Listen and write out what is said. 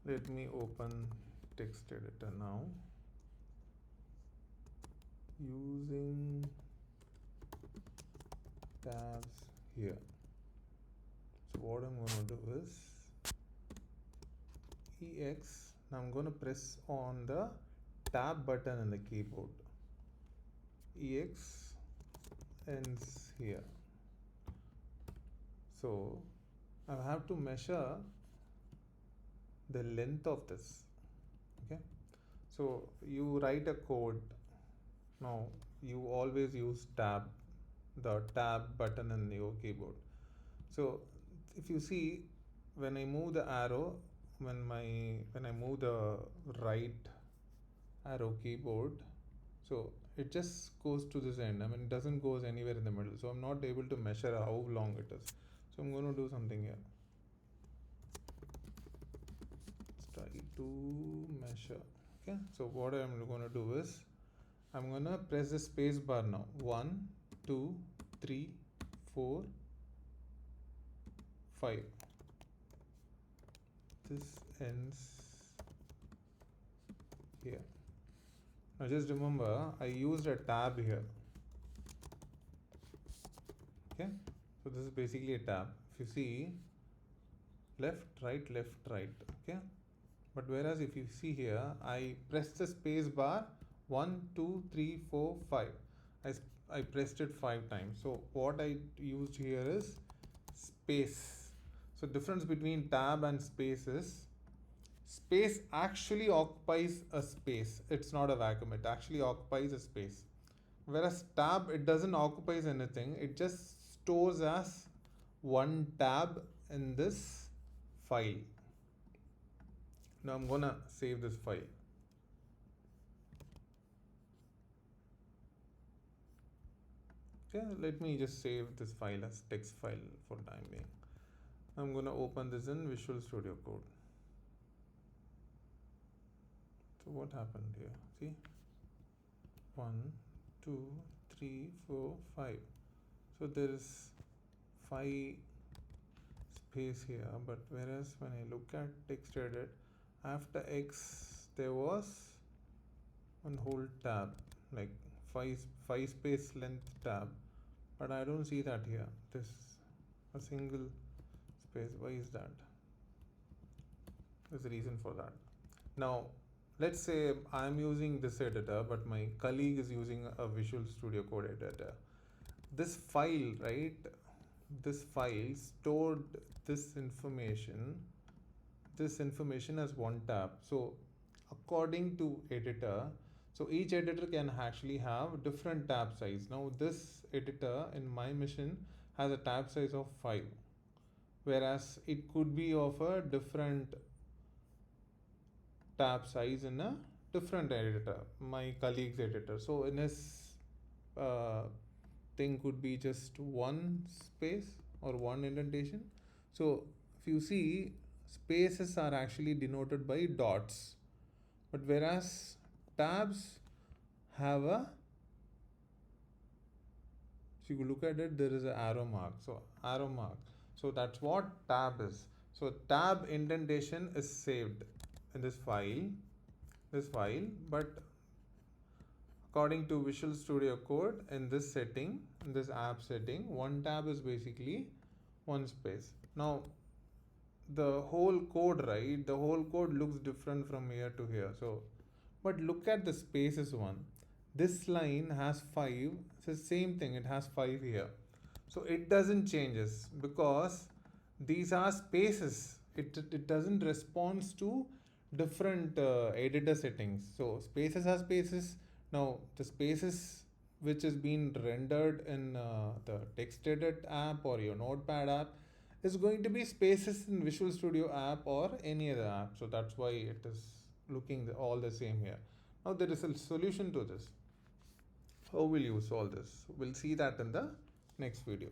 Let me open text editor now using tabs here. So what I'm going to do is EX. Now I'm going to press on the tab button in the keyboard. EX ends here. So I have to measure the length of this. Okay, so you write a code. Now you always use the tab button in your keyboard. So if you see, when I move the arrow, when I move the right arrow keyboard, so it just goes to this end. I mean, it doesn't goes anywhere in the middle. So I'm not able to measure how long it is. So I'm going to do something here. Let's try to measure. Okay, so what I'm going to do is I'm going to press the space bar now. 1, 2, 3, 4, 5. This ends here. Now just remember, I used a tab here. Okay, so this is basically a tab. If you see, left, right, okay. But whereas if you see here, I pressed the space bar 1, 2, 3, 4, 5. I pressed it 5 times. So what I used here is space. So difference between tab and space is space actually occupies a space. It's not a vacuum. It actually occupies a space. Whereas tab, it doesn't occupies anything. It just stores as one tab in this file. Now I'm gonna save this file. Okay, let me just save this file as text file for time being. I'm gonna open this in Visual Studio Code. So what happened here? See, 1, 2, 3, 4, 5. So there is 5 space here, but whereas when I look at text edit, after X there was one whole tab, like 5 space length tab, but I don't see that here. This a single space. Why is that? There's a reason for that. Now let's say I'm using this editor, but my colleague is using a Visual Studio Code editor. This file, right? This file stored this information as one tab. So according to editor, so each editor can actually have different tab size. Now this editor in my machine has a tab size of 5, whereas it could be of a different tab size in a different editor, my colleague's editor. So in his thing could be just one space or one indentation. So if you see, spaces are actually denoted by dots, but whereas tabs have a, so you look at it, there is an arrow mark. So that's what tab is. So tab indentation is saved in this file, but according to Visual Studio Code, in this setting, in this app setting, one tab is basically one space. Now the whole code, right? The whole code looks different from here to here. So, but look at the spaces one. This line has 5. It's the same thing. It has 5 here. So it doesn't changes because these are spaces. It doesn't respond to different editor settings. So spaces are spaces. Now the spaces which is being rendered in the text edit app or your notepad app is going to be spaces in Visual Studio app or any other app. So that's why it is looking all the same here. Now there is a solution to this. How will you solve this? We'll see that in the next video.